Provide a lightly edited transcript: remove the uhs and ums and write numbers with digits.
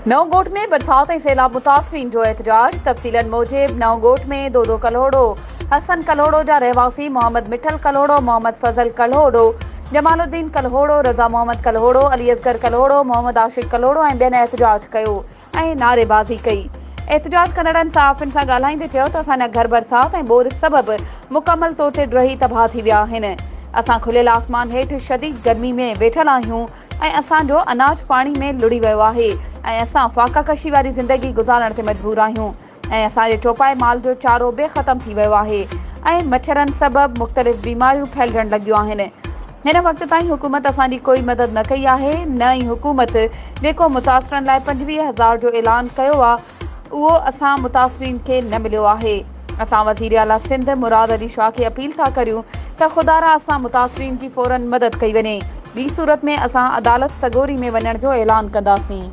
नवगोट में बरसात ऐं सैलाब मुतासिरीन जो एहतजाज। तफ़सीलन मूजिब नवगोट में दोदो कलोड़ो, हसन कलोड़ो जा रहवासी मोहम्मद मिठल कलोड़ो, मोहम्मद फज़ल कलोड़ो, जमालुद्दीन कलोड़ो, रज़ा मोहम्मद कलोड़ो, अली असगर कलोड़ो, मोहम्मद आशिक कलोड़ो ऐं ॿियनि एहतजाज कयो ऐं नारेबाज़ी कई। एहतजाज कंदड़नि सहाफ़ियुनि सां ॻाल्हाईंदे चयो त असांजा घर बरसात ऐं बोर सबबि मुकमल तौर ते ड्रही तबाह थी विया आहिनि। असां खुलियल आसमान हेठि शदीद गर्मी में वेठल आहियूं ऐं असांजो अनाज पाणी में लुड़ी वियो आहे ऐं असां फाका कशी वारी ज़िंदगी गुज़ारण ते मजबूर आहियूं ऐं असांजे चौपाए माल जो चारो बे ख़तम थी वियो आहे ऐं मच्छरनि सबबि मुख़्तलिफ़ बीमारियूं फैलजण लॻियूं आहिनि। हिन वक़्त ताईं हुकूमत असांजी कोई मदद न कई आहे। न ई हुकूमत जेको मुतासिरनि लाइ 25,000 जो ऐलान कयो आहे उहो असां मुतासिरीन खे न मिलियो आहे। असां वज़ीर आला सिंध मुराद अली शाह खे अपील था करियूं त ख़ुदारा असां मुतासिरीन जी फ़ौरन मदद कई वञे। ॿी सूरत में असां अदालत सगोरी में वञण जो ऐलान कंदासीं।